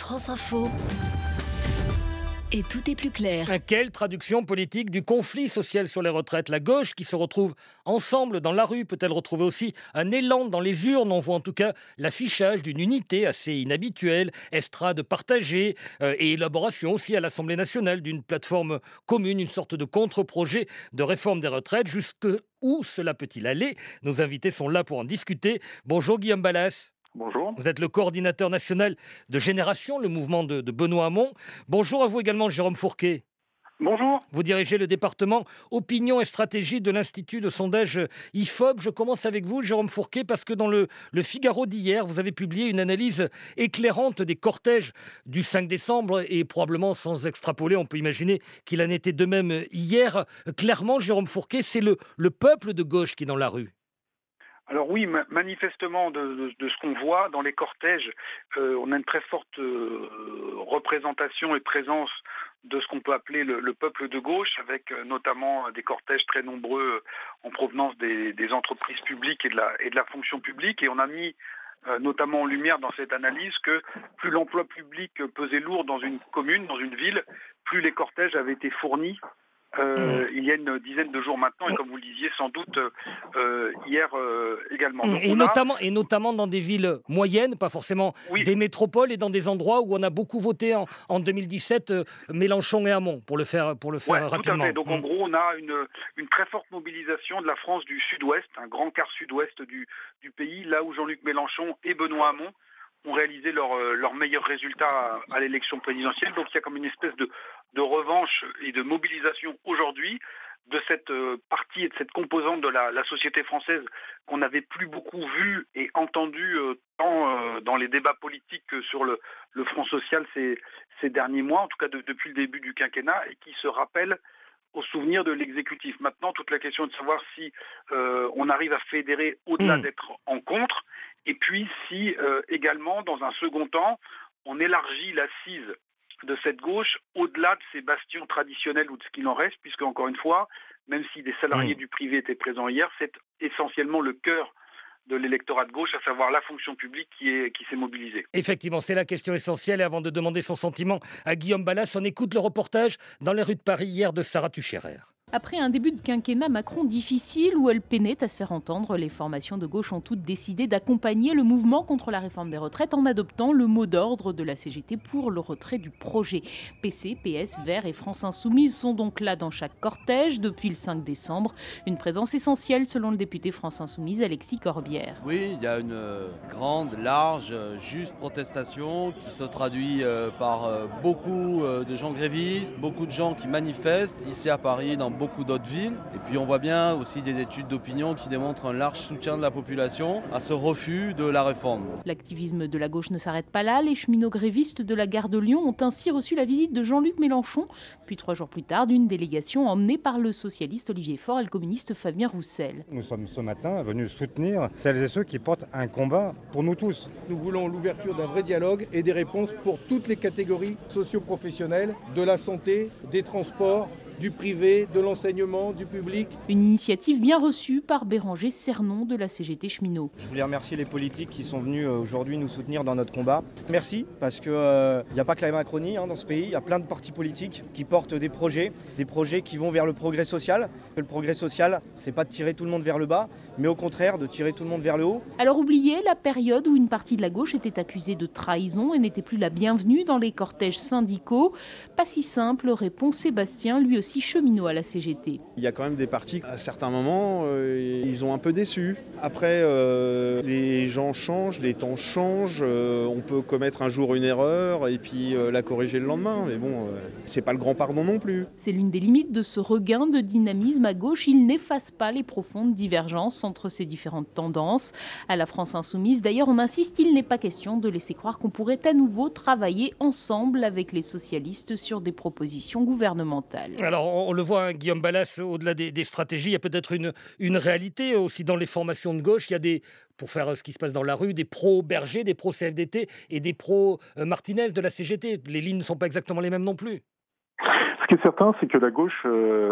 France Info. Et tout est plus clair. Quelle traduction politique du conflit social sur les retraites? La gauche qui se retrouve ensemble dans la rue peut-elle retrouver aussi un élan dans les urnes? On voit en tout cas l'affichage d'une unité assez inhabituelle, estrade partagée et élaboration aussi à l'Assemblée nationale d'une plateforme commune, une sorte de contre-projet de réforme des retraites. Jusque où cela peut-il aller? Nos invités sont là pour en discuter. Bonjour Guillaume Balas. Bonjour. Vous êtes le coordinateur national de Génération, le mouvement de Benoît Hamon. Bonjour à vous également, Jérôme Fourquet. Bonjour. Vous dirigez le département Opinion et Stratégie de l'Institut de sondage IFOP. Je commence avec vous, Jérôme Fourquet, parce que dans le Figaro d'hier, vous avez publié une analyse éclairante des cortèges du 5 décembre et probablement sans extrapoler, on peut imaginer qu'il en était de même hier. Clairement, Jérôme Fourquet, c'est le peuple de gauche qui est dans la rue. Alors oui, manifestement, de ce qu'on voit dans les cortèges, on a une très forte représentation et présence de ce qu'on peut appeler le peuple de gauche, avec notamment des cortèges très nombreux en provenance des entreprises publiques et de la fonction publique. Et on a mis notamment en lumière dans cette analyse que plus l'emploi public pesait lourd dans une commune, dans une ville, plus les cortèges avaient été fournis il y a une dizaine de jours maintenant, et comme vous le disiez sans doute hier également. Donc et notamment dans des villes moyennes, pas forcément des métropoles, et dans des endroits où on a beaucoup voté en 2017, Mélenchon et Hamon, pour le faire rapidement. Tout à fait. Donc en gros, on a une très forte mobilisation de la France du sud-ouest, un grand quart sud-ouest du pays, là où Jean-Luc Mélenchon et Benoît Hamon ont réalisé leurs meilleurs résultats à l'élection présidentielle. Donc il y a comme une espèce de revanche et de mobilisation aujourd'hui de cette partie et de cette composante de la société française qu'on n'avait plus beaucoup vue et entendue tant dans les débats politiques que sur le front social ces derniers mois, en tout cas depuis le début du quinquennat, et qui se rappelle au souvenir de l'exécutif. Maintenant, toute la question est de savoir si on arrive à fédérer au-delà d'être en contre, et puis si également, dans un second temps, on élargit l'assise de cette gauche au-delà de ces bastions traditionnels ou de ce qu'il en reste, puisque encore une fois, même si des salariés du privé étaient présents hier, c'est essentiellement le cœur de l'électorat de gauche, à savoir la fonction publique qui s'est mobilisée. Effectivement, c'est la question essentielle. Et avant de demander son sentiment à Guillaume Balas, on écoute le reportage dans les rues de Paris hier de Sarah Tucherer. Après un début de quinquennat Macron difficile où elle peinait à se faire entendre, les formations de gauche ont toutes décidé d'accompagner le mouvement contre la réforme des retraites en adoptant le mot d'ordre de la CGT pour le retrait du projet. PC, PS, Verts et France Insoumise sont donc là dans chaque cortège depuis le 5 décembre. Une présence essentielle selon le député France Insoumise Alexis Corbière. Oui, il y a une grande, large, juste protestation qui se traduit par beaucoup de gens grévistes, beaucoup de gens qui manifestent ici à Paris, dans beaucoup d'autres villes. Et puis on voit bien aussi des études d'opinion qui démontrent un large soutien de la population à ce refus de la réforme. L'activisme de la gauche ne s'arrête pas là. Les cheminots grévistes de la gare de Lyon ont ainsi reçu la visite de Jean-Luc Mélenchon, puis 3 jours plus tard d'une délégation emmenée par le socialiste Olivier Faure et le communiste Fabien Roussel. Nous sommes ce matin venus soutenir celles et ceux qui portent un combat pour nous tous. Nous voulons l'ouverture d'un vrai dialogue et des réponses pour toutes les catégories socio-professionnelles, de la santé, des transports, du privé, de l'enseignement, du public. Une initiative bien reçue par Béranger Cernon de la CGT Cheminot. Je voulais remercier les politiques qui sont venus aujourd'hui nous soutenir dans notre combat. Merci, parce qu'il n'y a pas que la Macronie dans ce pays, il y a plein de partis politiques qui portent des projets qui vont vers le progrès social. Le progrès social, c'est pas de tirer tout le monde vers le bas, mais au contraire de tirer tout le monde vers le haut. Alors oubliez la période où une partie de la gauche était accusée de trahison et n'était plus la bienvenue dans les cortèges syndicaux. Pas si simple, répond Sébastien, lui aussi cheminot à la CGT. Il y a quand même des partis, à certains moments, ils ont un peu déçu. Après, les gens changent, les temps changent, on peut commettre un jour une erreur et puis la corriger le lendemain. Mais bon, c'est pas le grand pardon non plus. C'est l'une des limites de ce regain de dynamisme à gauche. Il n'efface pas les profondes divergences entre ces différentes tendances. À la France Insoumise, d'ailleurs, on insiste, il n'est pas question de laisser croire qu'on pourrait à nouveau travailler ensemble avec les socialistes sur des propositions gouvernementales. Alors, on le voit, Guillaume Balas, au-delà des stratégies, il y a peut-être une réalité aussi dans les formations de gauche. Il y a pour faire ce qui se passe dans la rue, des pro-Berger, des pro-CFDT et des pro-Martinez de la CGT. Les lignes ne sont pas exactement les mêmes non plus. qui est certain, c'est que la gauche,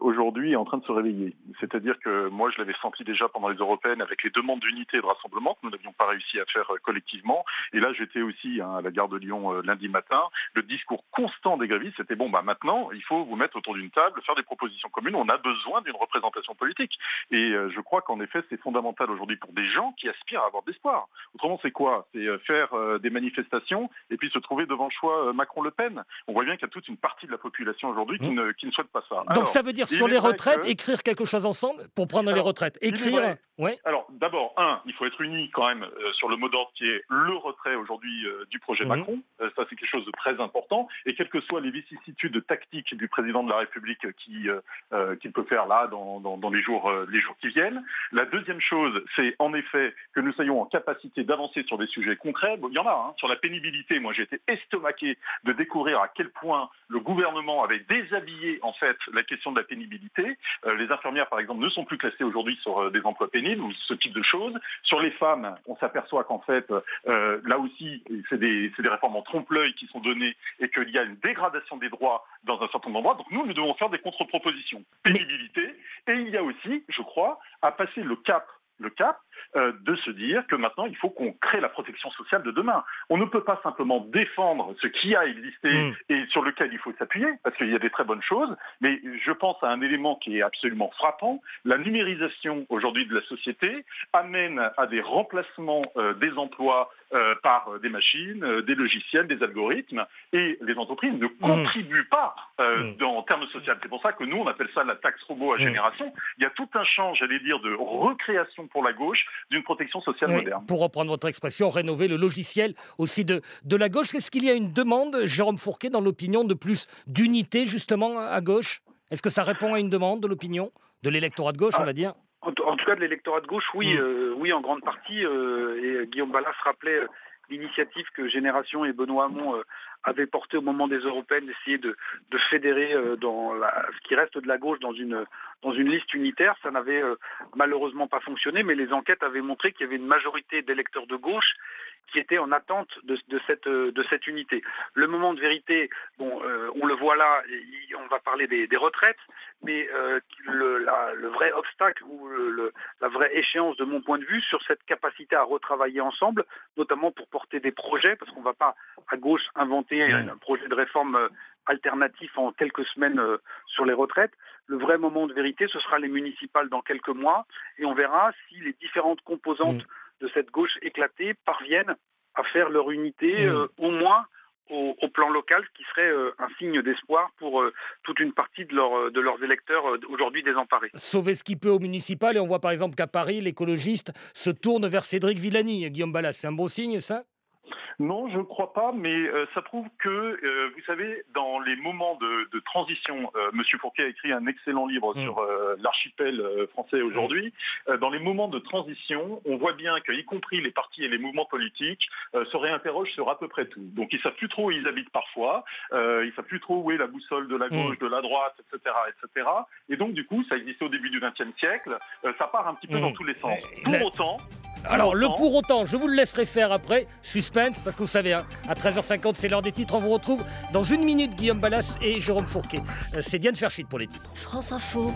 aujourd'hui, est en train de se réveiller. C'est-à-dire que moi, je l'avais senti déjà pendant les européennes avec les demandes d'unité et de rassemblement que nous n'avions pas réussi à faire collectivement. Et là, j'étais aussi à la gare de Lyon lundi matin. Le discours constant des grévistes, c'était maintenant, il faut vous mettre autour d'une table, faire des propositions communes. On a besoin d'une représentation politique. Et je crois qu'en effet, c'est fondamental aujourd'hui pour des gens qui aspirent à avoir de l'espoir. Autrement, c'est quoi? C'est faire des manifestations et puis se trouver devant le choix Macron-Le Pen. On voit bien qu'il y a toute une partie de la population aujourd'hui qui ne souhaite pas ça. Donc ça veut dire sur les retraites, écrire quelque chose ensemble pour prendre les retraites. Écrire. Ouais. Alors d'abord, il faut être unis quand même sur le mot d'ordre qui est le retrait aujourd'hui du projet Macron. Ça, c'est quelque chose de très important. Et quelles que soient les vicissitudes tactiques du président de la République qu'il peut faire là dans les jours qui viennent. La deuxième chose, c'est en effet que nous soyons en capacité d'avancer sur des sujets concrets. Il y en a, sur la pénibilité. Moi, j'ai été estomaqué de découvrir à quel point le gouvernement avait déshabillé en fait la question de la pénibilité. Les infirmières, par exemple, ne sont plus classées aujourd'hui sur des emplois pénibles ou ce type de choses. Sur les femmes, on s'aperçoit qu'en fait, là aussi, c'est des réformes en trompe-l'œil qui sont données et qu'il y a une dégradation des droits dans un certain nombre d'endroits. Donc nous devons faire des contre-propositions. Pénibilité. Et il y a aussi, je crois, à passer le cap de se dire que maintenant il faut qu'on crée la protection sociale de demain. On ne peut pas simplement défendre ce qui a existé et sur lequel il faut s'appuyer, parce qu'il y a des très bonnes choses, mais je pense à un élément qui est absolument frappant. La numérisation aujourd'hui de la société amène à des remplacements des emplois par des machines, des logiciels, des algorithmes, et les entreprises ne contribuent pas en termes sociaux. C'est pour ça que nous, on appelle ça la taxe robot à génération. Il y a tout un champ, j'allais dire, de recréation pour la gauche d'une protection sociale moderne. Pour reprendre votre expression, rénover le logiciel aussi de la gauche. Est-ce qu'il y a une demande, Jérôme Fourquet, dans l'opinion de plus d'unité justement à gauche? Est-ce que ça répond à une demande de l'opinion, de l'électorat de gauche, on va dire? En tout cas, de l'électorat de gauche, oui, en grande partie. Et Guillaume Balas rappelait l'initiative que Génération et Benoît Hamon avaient portée au moment des européennes, d'essayer de fédérer ce qui reste de la gauche dans une liste unitaire. Ça n'avait malheureusement pas fonctionné, mais les enquêtes avaient montré qu'il y avait une majorité d'électeurs de gauche qui étaient en attente de cette unité. Le moment de vérité, on le voit là, on va parler des retraites, mais le vrai obstacle ou la vraie échéance de mon point de vue sur cette capacité à retravailler ensemble, notamment pour porter des projets, parce qu'on ne va pas à gauche inventer un projet de réforme alternatif en quelques semaines sur les retraites. Le vrai moment de vérité, ce sera les municipales dans quelques mois, et on verra si les différentes composantes de cette gauche éclatée parviennent à faire leur unité, au moins au plan local, ce qui serait un signe d'espoir pour toute une partie de leurs électeurs aujourd'hui désemparés. Sauver ce qui peut au municipal, et on voit par exemple qu'à Paris, l'écologiste se tourne vers Cédric Villani. Guillaume Balas, c'est un bon signe, ça ? Non, je ne crois pas, mais ça prouve que, vous savez, dans les moments de transition, M. Fourquet a écrit un excellent livre sur l'archipel français aujourd'hui. Dans les moments de transition, on voit bien qu'y compris les partis et les mouvements politiques se réinterrogent sur à peu près tout. Donc ils ne savent plus trop où ils habitent parfois, ils ne savent plus trop où est la boussole de la gauche, de la droite, etc., etc. Et donc du coup, ça existait au début du XXe siècle, ça part un petit peu dans tous les sens. Pour autant... Alors, le pour autant, je vous le laisserai faire après. Suspense, parce que vous savez, à 13h50, c'est l'heure des titres. On vous retrouve dans une minute, Guillaume Balas et Jérôme Fourquet. C'est Diane Ferchit pour les titres. France Info.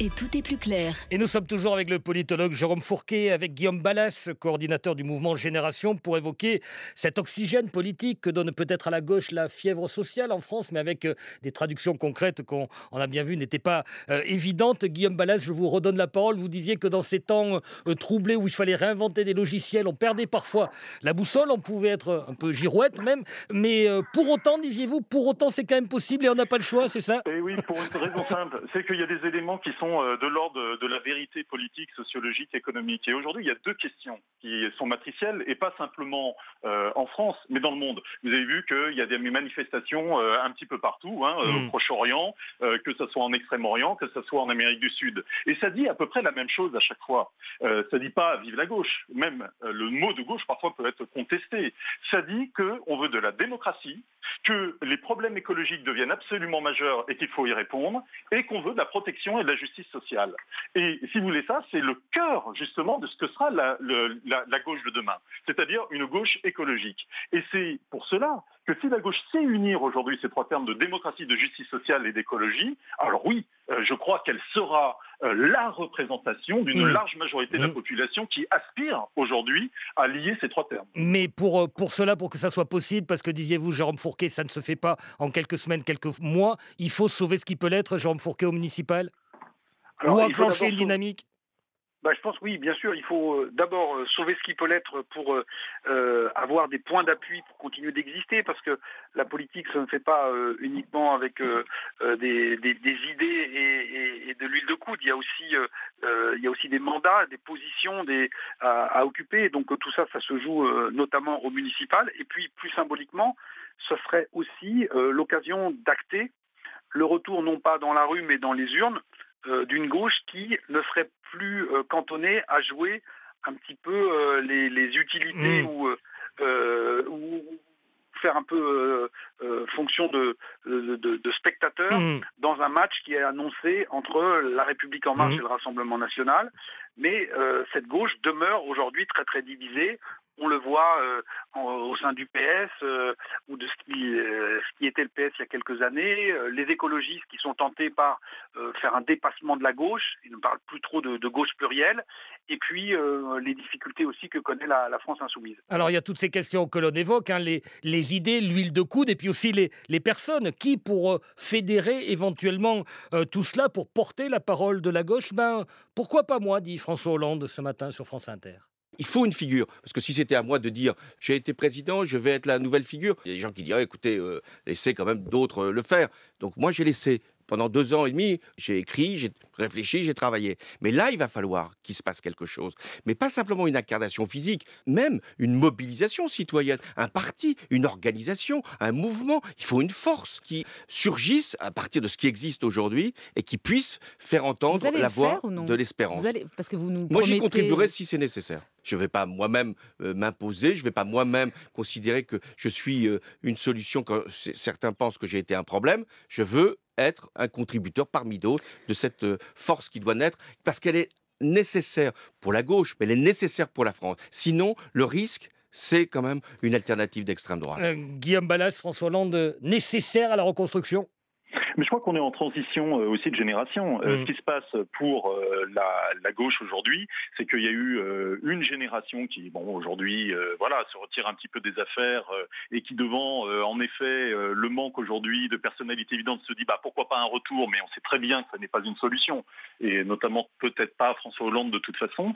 Et tout est plus clair. Et nous sommes toujours avec le politologue Jérôme Fourquet, avec Guillaume Balas, coordinateur du mouvement Génération, pour évoquer cet oxygène politique que donne peut-être à la gauche la fièvre sociale en France, mais avec des traductions concrètes qu'on a bien vu n'étaient pas évidentes. Guillaume Balas, je vous redonne la parole. Vous disiez que dans ces temps troublés où il fallait réinventer des logiciels, on perdait parfois la boussole, on pouvait être un peu girouette même, mais pour autant, disiez-vous, c'est quand même possible et on n'a pas le choix, c'est ça? Et oui, pour une raison simple, c'est qu'il y a des éléments qui sont de l'ordre de la vérité politique, sociologique, économique. Et aujourd'hui, il y a deux questions qui sont matricielles, et pas simplement en France, mais dans le monde. Vous avez vu qu'il y a des manifestations un petit peu partout, au Proche-Orient, que ce soit en Extrême-Orient, que ce soit en Amérique du Sud. Et ça dit à peu près la même chose à chaque fois. Ça dit pas « vive la gauche ». Même le mot de gauche, parfois, peut être contesté. Ça dit qu'on veut de la démocratie, que les problèmes écologiques deviennent absolument majeurs et qu'il faut y répondre, et qu'on veut de la protection et de la justice justice sociale. Et si vous voulez ça, c'est le cœur justement de ce que sera la gauche de demain, c'est-à-dire une gauche écologique. Et c'est pour cela que si la gauche sait unir aujourd'hui ces trois termes de démocratie, de justice sociale et d'écologie, alors oui, je crois qu'elle sera la représentation d'une large majorité de la population qui aspire aujourd'hui à lier ces trois termes. Mais pour cela, pour que ça soit possible, parce que disiez-vous, Jérôme Fourquet, ça ne se fait pas en quelques semaines, quelques mois, il faut sauver ce qui peut l'être, Jérôme Fourquet, au municipal? Alors, Ou enclencher une dynamique? Je pense oui, bien sûr, il faut d'abord sauver ce qui peut l'être pour avoir des points d'appui pour continuer d'exister, parce que la politique, ça ne fait pas uniquement avec des idées et de l'huile de coude. Il y a aussi des mandats, des positions à occuper. Donc tout ça, ça se joue notamment au municipal. Et puis plus symboliquement, ce serait aussi l'occasion d'acter le retour non pas dans la rue mais dans les urnes d'une gauche qui ne serait plus cantonnée à jouer un petit peu les utilités ou faire un peu fonction de spectateur dans un match qui est annoncé entre La République En Marche et le Rassemblement National. Mais cette gauche demeure aujourd'hui très très divisée. On le voit au sein du PS ou de ce qui était le PS il y a quelques années. Les écologistes qui sont tentés par faire un dépassement de la gauche, ils ne parlent plus trop de gauche plurielle. Et puis les difficultés aussi que connaît la France insoumise. Alors il y a toutes ces questions que l'on évoque, hein, les idées, l'huile de coude, et puis aussi les personnes qui, pour fédérer éventuellement tout cela, pour porter la parole de la gauche, pourquoi pas moi, dit François Hollande ce matin sur France Inter. Il faut une figure, parce que si c'était à moi de dire « j'ai été président, je vais être la nouvelle figure », il y a des gens qui diraient « écoutez, laissez quand même d'autres le faire ». Donc moi j'ai laissé. Pendant 2 ans et demi, j'ai écrit, j'ai réfléchi, j'ai travaillé. Mais là, il va falloir qu'il se passe quelque chose. Mais pas simplement une incarnation physique, même une mobilisation citoyenne, un parti, une organisation, un mouvement. Il faut une force qui surgisse à partir de ce qui existe aujourd'hui et qui puisse faire entendre la voix de l'espérance. Parce que vous nous Moi, j'y contribuerai si c'est nécessaire. Je ne vais pas moi-même m'imposer, je ne vais pas moi-même considérer que je suis une solution quand certains pensent que j'ai été un problème. Je veux être un contributeur parmi d'autres de cette force qui doit naître, parce qu'elle est nécessaire pour la gauche, mais elle est nécessaire pour la France. Sinon, le risque, c'est quand même une alternative d'extrême droite. Guillaume Balas, François Hollande, nécessaire à la reconstruction? Mais je crois qu'on est en transition aussi de génération. Ce qui se passe pour la gauche aujourd'hui, c'est qu'il y a eu une génération qui, aujourd'hui, se retire un petit peu des affaires et qui, devant, en effet, le manque aujourd'hui de personnalité évidente, se dit pourquoi pas un retour, mais on sait très bien que ça n'est pas une solution, et notamment peut-être pas François Hollande de toute façon.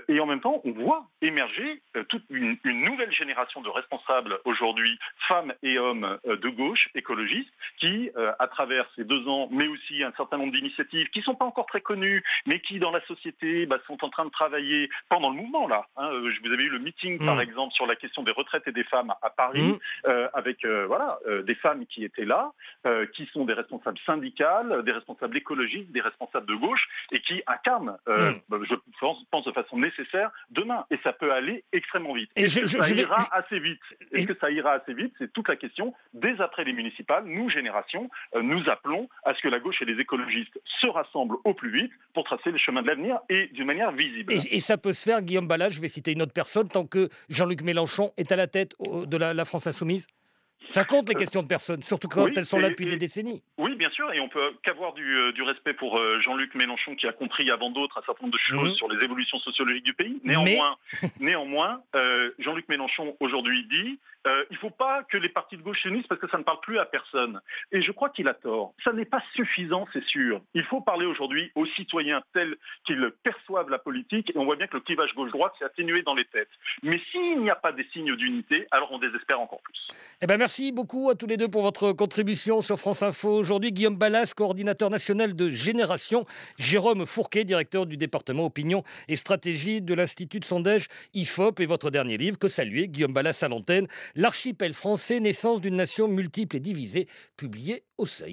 Et en même temps, on voit émerger toute une nouvelle génération de responsables aujourd'hui, femmes et hommes de gauche, écologistes, qui, à travers ces 2 ans, mais aussi un certain nombre d'initiatives qui ne sont pas encore très connues, mais qui, dans la société, sont en train de travailler pendant le mouvement, là. Vous avez eu le meeting, par exemple, sur la question des retraites et des femmes à Paris, avec des femmes qui étaient là, qui sont des responsables syndicales, des responsables écologistes, des responsables de gauche, et qui incarnent, je pense de façon nécessaire, demain. Et ça peut aller extrêmement vite. Est-ce que ça ira assez vite? Est-ce que ça ira assez vite? C'est toute la question. Dès après les municipales, nous, génération, nous appelons à ce que la gauche et les écologistes se rassemblent au plus vite pour tracer les chemins de l'avenir et d'une manière visible. Et ça peut se faire, Guillaume Balas, je vais citer une autre personne, tant que Jean-Luc Mélenchon est à la tête de la France insoumise? Ça compte les questions de personnes, surtout quand elles sont là depuis des décennies. Oui, bien sûr, et on peut qu'avoir du respect pour Jean-Luc Mélenchon qui a compris avant d'autres un certain nombre de choses sur les évolutions sociologiques du pays. Néanmoins, Jean-Luc Mélenchon aujourd'hui dit il ne faut pas que les partis de gauche s'unissent parce que ça ne parle plus à personne. Et je crois qu'il a tort. Ça n'est pas suffisant, c'est sûr. Il faut parler aujourd'hui aux citoyens tels qu'ils perçoivent la politique, et on voit bien que le clivage gauche-droite s'est atténué dans les têtes. Mais s'il n'y a pas des signes d'unité, alors on désespère encore plus. Merci beaucoup à tous les deux pour votre contribution sur France Info. Aujourd'hui, Guillaume Balas, coordinateur national de Génération, Jérôme Fourquet, directeur du département Opinion et Stratégie de l'Institut de sondage IFOP, et votre dernier livre, que saluer, Guillaume Balas à l'antenne, L'archipel français, naissance d'une nation multiple et divisée, publié au Seuil.